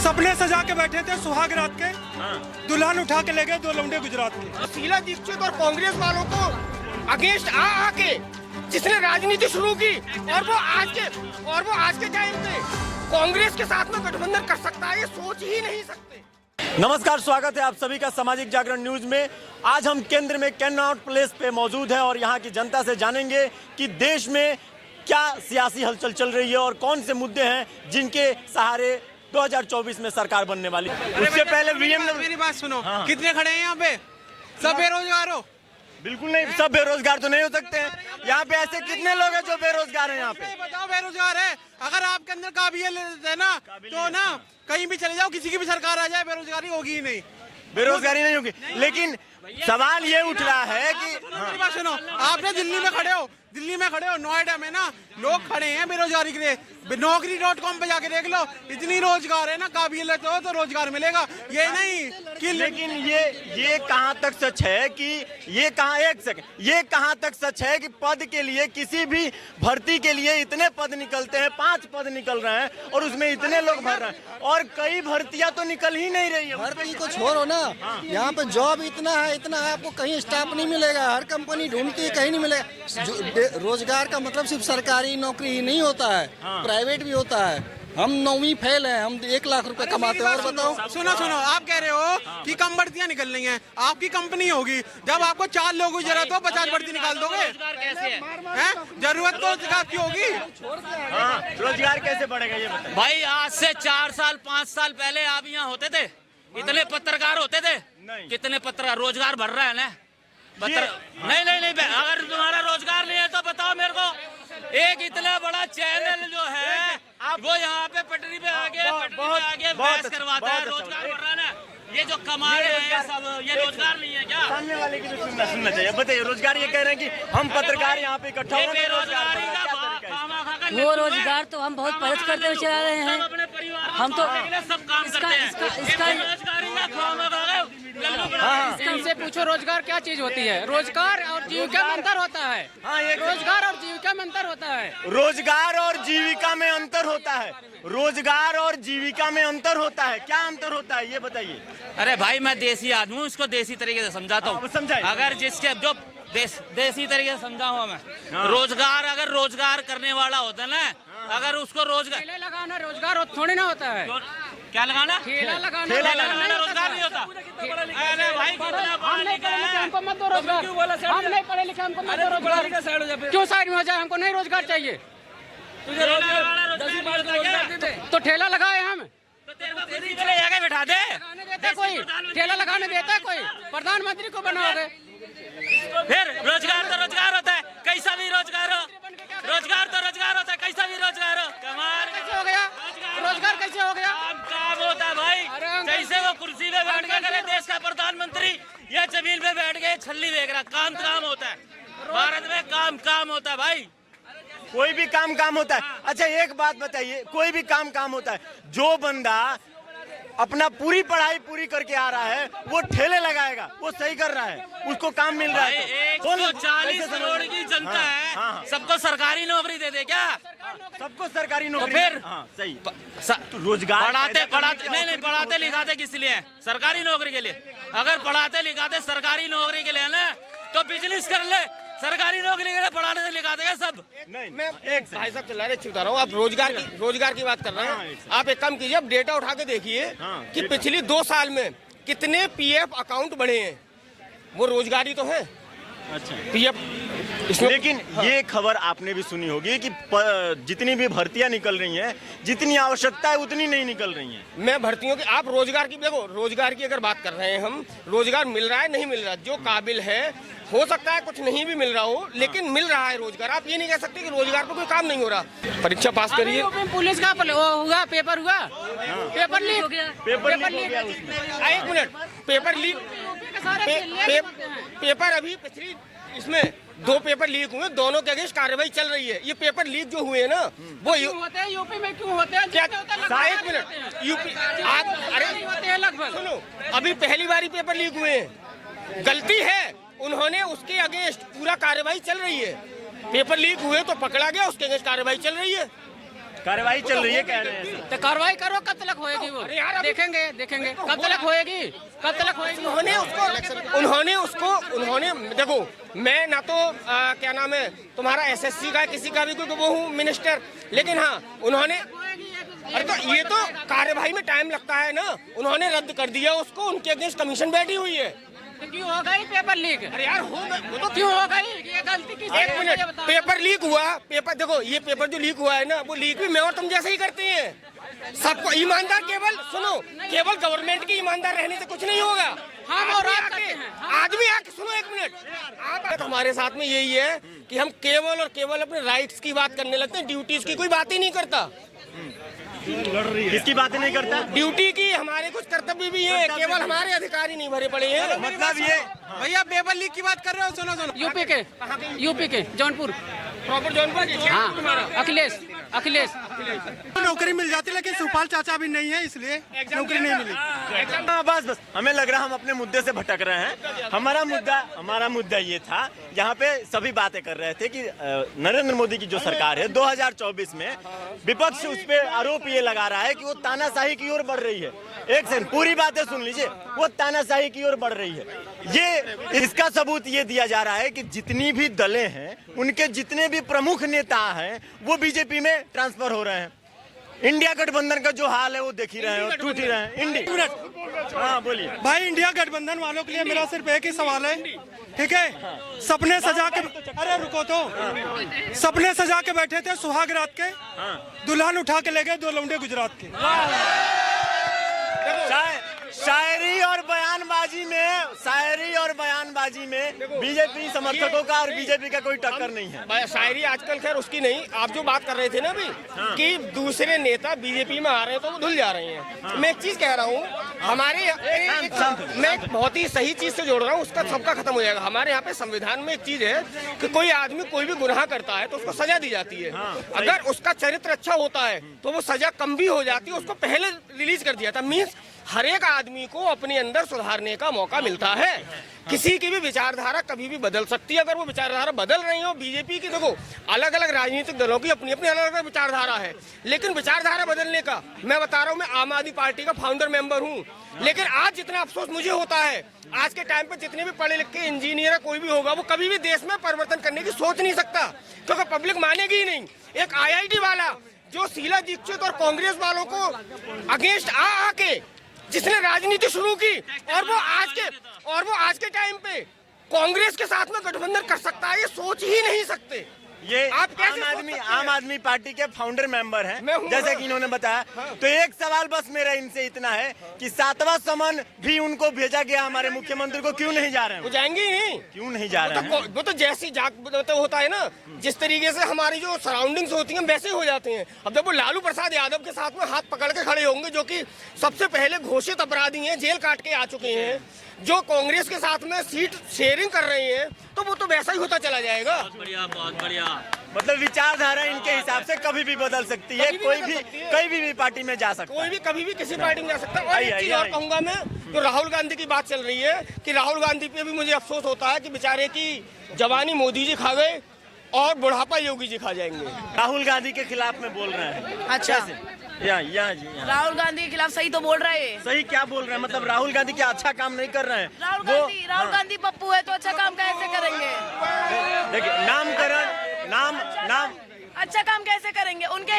सपने सजा के बैठे थे सुहाग रात के, दुल्हन उठा के ले गए 2 लौंडे गुजरात के। शीला दीक्षित और कांग्रेस वालों को अगेंस्ट आके जिसने राजनीति शुरू की और वो आज के टाइम पे कांग्रेस के साथ में गठबंधन कर सकता है, ये सोच ही नहीं सकते। नमस्कार, स्वागत है आप सभी का सामाजिक जागरण न्यूज में। आज हम केंद्र में कैनॉट प्लेस पे मौजूद हैं और यहाँ की जनता से जानेंगे कि देश में क्या सियासी हलचल चल रही है और कौन से मुद्दे हैं जिनके सहारे 2024 में सरकार बनने वाली। उससे पहले मेरी बात सुनो। हाँ। कितने खड़े हैं यहाँ पे? सब बेरोजगार हो? बिल्कुल नहीं, सब बेरोजगार तो नहीं हो सकते हैं। यहाँ पे ऐसे कितने लोग हैं जो बेरोजगार हैं? यहाँ पे बताओ, बेरोजगार है। अगर आपके अंदर काबिलियत है ना तो ना कहीं भी चले जाओ, किसी की भी सरकार आ जाए, बेरोजगारी होगी ही नहीं। बेरोजगारी नहीं होगी, लेकिन सवाल ये उठ रहा है कि मेरी बात सुनो, आपने दिल्ली में खड़े हो, नोएडा में ना लोग खड़े हैं बेरोजगारी के लिए। नौकरी.com पे जाके देख लो, इतनी रोजगार है ना, काबिलियत हो तो रोजगार मिलेगा। ये नहीं कि लेकिन ये कहाँ तक सच है कि ये कहाँ तक सच है कि पद के लिए, किसी भी भर्ती के लिए इतने पद निकलते हैं, 5 पद निकल रहे हैं और उसमें इतने लोग भर रहे हैं और कई भर्तियां तो निकल ही नहीं रही है। भर्ती को छोड़ो ना, यहाँ पे जॉब इतना है, आपको कहीं स्टाफ नहीं मिलेगा, हर कंपनी ढूंढती है, कहीं नहीं मिलेगा। रोजगार का मतलब सिर्फ सरकारी नौकरी ही नहीं होता है, प्राइवेट भी होता है। हम 9वीं फेल हैं, हम 1 लाख रुपए कमाते हैं। और बताओ, सुनो, आप कह रहे हो कि कम भर्तियां निकल रही हैं, आपकी कंपनी होगी, जब आपको 4 लोगों की जरूरत हो 50 भर्ती निकाल दोगे? जरूरत तो आपकी होगी। रोजगार कैसे बढ़ेगा ये बताइए भाई। आज से 4 साल 5 साल पहले आप यहाँ होते थे, इतने पत्रकार होते थे? कितने पत्रकार? रोजगार बढ़ रहा है ना? नहीं, अगर तुम्हारा रोजगार नहीं है तो बताओ मेरे को। एक इतना बड़ा चैनल जो है वो यहाँ पे पटरी पे आगे बहस करवाता है। रोजगार बढ़ रहा है ना? ये जो कमा रहे हैं सब, ये रोजगार नहीं है क्या? सामने वाले की तो सुनना चाहिए। बताइए, रोजगार ये कह रहे हैं कि हम पत्रकार यहाँ पे इकट्ठा हो रहे हैं, बेरोजगारी का वो रोजगार तो हम बहुत पहले करते हुए चला रहे हैं। हम तो सब काम करते हैं। इनसे पूछो रोजगार क्या चीज होती है? रोजगार और जीविका में अंतर होता है। रोजगार और जीविका में अंतर होता है। रोजगार और जीविका में अंतर होता है। रोजगार और जीविका में अंतर होता है। क्या अंतर होता है ये बताइए। अरे भाई, मैं देसी आदमी हूँ, इसको देसी तरीके से समझाता हूँ। अगर जिसके जो देसी तरीके से समझाऊंगा मैं। रोजगार, अगर रोजगार करने वाला होता है ना, अगर उसको रोजगार लगाना रोजगार थोड़ी ना होता है। क्या लगाना? ठेला लगाना रोजगार नहीं होता। अरे भाई, हमको मत दो रोजगार। हम नहीं पढ़े लिखे, हमको मत दो रोजगार। क्यों साइड में हो जाए? हमको नहीं रोजगार चाहिए। तो ठेला लगाए हम, तो बैठा दे। कोई ठेला लगाने देता है? कोई प्रधानमंत्री को बनाओगे? फिर रोजगार तो रोजगार होता है, कैसा भी रोजगार हो। रोजगार तो रोजगार होता है, कैसा भी रोजगार हो। कमाल कैसे हो गया? रोजगार कैसे हो गया? काम होता है भाई। जैसे वो कुर्सी पे बैठ के करे देश का प्रधानमंत्री, या जमीन पे बैठ के छल्ली देख रहा। काम होता है भारत में, काम होता है भाई। कोई भी काम होता है। अच्छा, एक बात बताइए, कोई भी काम होता है। जो बंदा अपना पूरी पढ़ाई पूरी करके आ रहा है, वो ठेले लगाएगा, वो सही कर रहा है, उसको काम मिल रहा है। 140 करोड़ की जनता है, सबको सरकारी नौकरी दे दे क्या? सबको सरकारी नौकरी? फिर सही। रोजगार पढ़ाते लिखाते किस लिए? सरकारी नौकरी के लिए। अगर पढ़ाते लिखाते सरकारी नौकरी के लिए ना, तो बिजनेस कर ले। सरकारी नौकरी के लिए पढ़ाने से लिखाते हैं सब? नहीं, मैं एक भाई साहब चला रहे बता रहा हूँ। आप रोजगार की बात कर रहे हैं। आप एक काम कीजिए, आप डेटा उठा के देखिए कि पिछले 2 साल में कितने PF अकाउंट बढ़े हैं। वो रोजगारी तो है। अच्छा, PF। लेकिन ये खबर आपने भी सुनी होगी कि जितनी भी भर्तियां निकल रही हैं, जितनी आवश्यकता है उतनी नहीं निकल रही हैं। मैं भर्तियों की, आप रोजगार की देखो, रोजगार की अगर बात कर रहे हैं हम, रोजगार मिल रहा है नहीं मिल रहा? जो काबिल है, हो सकता है कुछ नहीं भी मिल रहा हो, लेकिन मिल रहा है रोजगार। आप ये नहीं कह सकते कि रोजगार पर कोई काम नहीं हो रहा। परीक्षा पास करिए। पुलिस का हुआ, पेपर हुआ, पेपर लीक हो गया। एक मिनट, पेपर लीक, पेपर अभी पिछली इसमें 2 पेपर लीक हुए, दोनों के अगेंस्ट कार्रवाई चल रही है। ये पेपर लीक जो हुए ना, वो होते हैं यूपी में। क्यों होते हैं? क्या? 1 मिनट, यूपी आप अरे लगभग सुनो, अभी पहली बारी पेपर लीक हुए हैं, गलती है उन्होंने, उसके अगेंस्ट पूरा कार्रवाई चल रही है। पेपर लीक हुए तो पकड़ा गया, उसके अगेंस्ट कार्रवाई चल रही है। कार्रवाई चल रही है कह रहे हैं। तो कार्रवाई करो, कब तक होएगी वो? देखेंगे देखेंगे कब तक होएगी, कब तक होएगी। उन्होंने देखो, मैं ना तो क्या नाम है तुम्हारा एसएससी का किसी का भी क्योंकि वो हूँ मिनिस्टर, लेकिन हाँ उन्होंने, अरे तो ये तो कार्यवाही में टाइम लगता है ना, उन्होंने रद्द कर दिया उसको, उनके अगेंस्ट कमीशन बैठी हुई है। तो क्यों हो गई पेपर लीक? अरे यार हो गई, वो तो क्यों हो गई ये गलती की? एक मिनट, पेपर लीक हुआ, पेपर देखो, ये पेपर जो लीक हुआ है ना, वो लीक भी मैं और तुम जैसे ही करते हैं। सबको ईमानदार, केवल सुनो, केवल गवर्नमेंट की ईमानदार रहने से कुछ नहीं होगा। हम और आदमी आके सुनो एक मिनट, आप हमारे साथ में यही है कि हम केवल और केवल अपने राइट्स की बात करने लगते हैं, ड्यूटीज की कोई बात ही नहीं करता। किसकी बातें नहीं करता? ड्यूटी की हमारे कुछ कर्तव्य भी है, केवल हमारे अधिकारी नहीं भरे पड़े हैं। मतलब ये भैया पेपर लीक की बात कर रहे हो, सुनो सुनो। यूपी के जौनपुर, प्रॉपर जौनपुर। हाँ अखिलेश नौकरी मिल जाती, लेकिन सुपाल चाचा भी नहीं है, इसलिए नौकरी नहीं मिली। हाँ, बस हमें लग रहा है हम अपने मुद्दे से भटक रहे हैं। हमारा मुद्दा ये था, यहाँ पे सभी बातें कर रहे थे कि नरेंद्र मोदी की जो सरकार है 2024 में, विपक्ष उस पे आरोप ये लगा रहा है कि वो तानाशाही की ओर बढ़ रही है। एक सेकंड, पूरी बातें सुन लीजिए, वो तानाशाही की ओर बढ़ रही है। ये इसका सबूत ये दिया जा रहा है कि जितनी भी दलें हैं, उनके जितने भी प्रमुख नेता हैं, वो बीजेपी में ट्रांसफर हो रहे हैं। इंडिया गठबंधन का जो हाल है वो देख ही रहे हैं, टूट ही रहे हैं। हाँ बोलिए भाई, इंडिया गठबंधन वालों के लिए मेरा सिर्फ एक ही सवाल है, ठीक है? सपने सजा के, अरे रुको तो, सपने सजा के बैठे थे सुहाग रात के, दुल्हन उठा के ले गए 2 लौंडे गुजरात के। शायरी और बयानबाजी में बीजेपी समर्थकों का और बीजेपी का कोई टक्कर नहीं है। शायरी आजकल खैर उसकी नहीं, आप जो बात कर रहे थे ना अभी कि दूसरे नेता बीजेपी में आ रहे हैं तो वो धुल जा रहे हैं। मैं एक चीज कह रहा हूँ, हमारे मैं एक बहुत ही सही चीज से जोड़ रहा हूँ, उसका सबका खत्म हो जाएगा। हमारे यहाँ पे संविधान में एक चीज है कि कोई आदमी कोई भी गुनाह करता है तो उसको सजा दी जाती है। अगर उसका चरित्र अच्छा होता है तो वो सजा कम भी हो जाती है, उसको पहले रिलीज कर दिया था। मीन्स हर एक आदमी को अपने अंदर सुधारने का मौका मिलता है। किसी की भी विचारधारा कभी भी बदल सकती है। अगर वो विचारधारा बदल रही हो, बीजेपी की देखो अलग अलग राजनीतिक दलों की अपनी अपनी अलग अलग विचारधारा है, लेकिन विचारधारा बदलने का, मैं बता रहा हूँ, मैं आम आदमी पार्टी का फाउंडर मेंबर हूँ, लेकिन आज जितना अफसोस मुझे होता है, आज के टाइम पे जितने भी पढ़े लिखे इंजीनियर कोई भी होगा, वो कभी भी देश में परिवर्तन करने की सोच नहीं सकता, क्योंकि पब्लिक मानेगी ही नहीं। एक IIT वाला जो शीला दीक्षित और कांग्रेस वालों को अगेंस्ट आके जिसने राजनीति शुरू की, और वो आज के टाइम पे कांग्रेस के साथ में गठबंधन कर सकता है, ये सोच ही नहीं सकते। ये आप आम आदमी पार्टी के फाउंडर मेंबर हैं, मैं हूं, जैसे कि इन्होंने बताया। तो एक सवाल बस मेरा इनसे इतना है कि 7वां समन भी उनको भेजा गया हमारे मुख्यमंत्री को, क्यों नहीं जा रहे हैं? वो जाएंगे ही नहीं। क्यों नहीं जा रहे हैं? वो तो जैसी तो होता है ना, जिस तरीके से हमारी जो सराउंडिंग्स होती हैं वैसे हो जाते हैं। अब जब वो लालू प्रसाद यादव के साथ में हाथ पकड़ के खड़े होंगे, जो कि सबसे पहले घोषित अपराधी हैं, जेल काट के आ चुके हैं, जो कांग्रेस के साथ में सीट शेयरिंग कर रहे हैं, तो वो तो वैसा ही होता चला जाएगा। बहुत बढ़िया। मतलब विचारधारा इनके हिसाब से कभी भी बदल सकती है, कोई भी पार्टी में जा सकता है, कोई भी कभी भी किसी पार्टी में जा सकता है। और एक चीज और कहूंगा मैं, जो राहुल गांधी की बात चल रही है कि राहुल गांधी पे भी मुझे अफसोस होता है कि बेचारे की जवानी मोदी जी खा गए और बुढ़ापा योगी जी खा जाएंगे। राहुल गांधी के खिलाफ में बोल रहे हैं। अच्छा, यहाँ जी राहुल गांधी के खिलाफ सही तो बोल रहे हैं। सही क्या बोल रहे हैं? मतलब राहुल गांधी क्या अच्छा काम नहीं कर रहे हैं? राहुल गांधी पप्पू है तो अच्छा काम कैसे करेंगे? देखिए, नामकरण नाम अच्छा काम कैसे करेंगे? उनके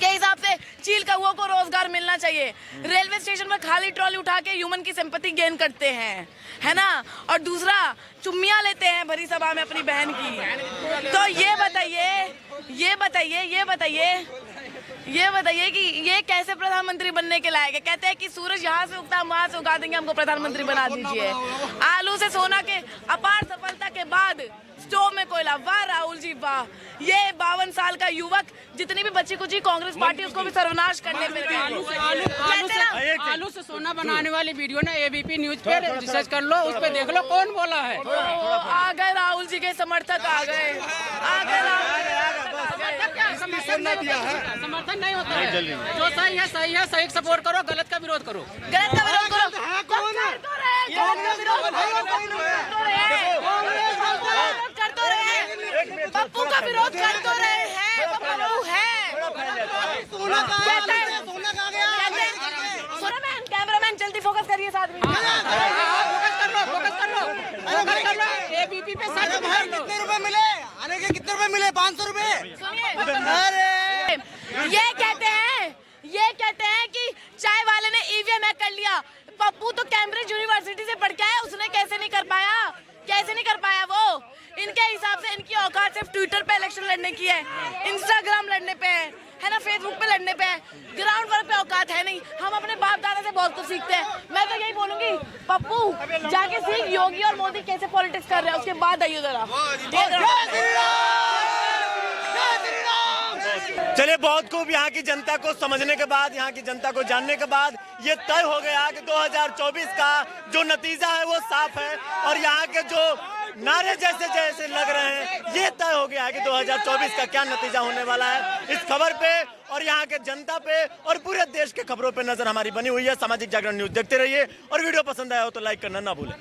हिसाब से चील कौओं को रोजगार मिलना चाहिए। रेलवे स्टेशन पर खाली ट्रॉली उठा के ह्यूमन की सिंपैथी गेन करते हैं, है ना? और दूसरा, चुम्मियां लेते हैं भरी सभा में अपनी बहन की। तो ये बताइए कि ये कैसे प्रधानमंत्री बनने के लायक है? कहते हैं कि सूरज यहाँ से उगता, हम वहाँ से उगा देंगे, हमको प्रधानमंत्री बना दीजिए। आलू से सोना के अपार सफलता के बाद स्टोव में कोयला। वाह राहुल जी वाह! ये 52 साल का युवक जितनी भी बची कुची कांग्रेस पार्टी उसको भी सर्वनाश करने में आलू से सोना बनाने वाली वीडियो ना ABP न्यूज पे रिसर्च कर लो, उस पे देख लो कौन बोला है। आ गए राहुल जी के समर्थक, आ गए समर्थन नहीं होता है। जो सही है सही सपोर्ट करो, गलत का विरोध करो। पप्पू का विरोध कर तो रहे हैं, पप्पू है। कैमरामैन जल्दी फोकस करिए साथ में। एबीपी पे सर्च कितने रुपए मिले? आने के कितने रुपए मिले? 500 रुपए। ये कहते हैं कि चाय वाले ने ईवीएम हैक कर लिया। पप्पू तो कैम्ब्रिज यूनिवर्सिटी से पढ़ के आया, उसने कैसे नहीं कर पाया वो। इनके हिसाब से इनकी औकात सिर्फ ट्विटर पे इलेक्शन लड़ने की है, इंस्टाग्राम लड़ने पे है ना, फेसबुक पे लड़ने पे है। ग्राउंड वर्क पे औकात है नहीं। हम अपने बाप दादा से बहुत कुछ सीखते हैं। मैं तो यही बोलूंगी, पप्पू जाके सीख योगी और मोदी कैसे पॉलिटिक्स कर रहे हैं, उसके बाद आइए जरा। चलिए, बहुत खूब। यहाँ की जनता को समझने के बाद, यहाँ की जनता को जानने के बाद ये तय हो गया कि 2024 का जो नतीजा है वो साफ है, और यहाँ के जो नारे जैसे जैसे लग रहे हैं ये तय हो गया है कि 2024 का क्या नतीजा होने वाला है। इस खबर पे और यहाँ के जनता पे और पूरे देश के खबरों पे नजर हमारी बनी हुई है। सामाजिक जागरण न्यूज देखते रहिए, और वीडियो पसंद आया हो तो लाइक करना ना भूलें।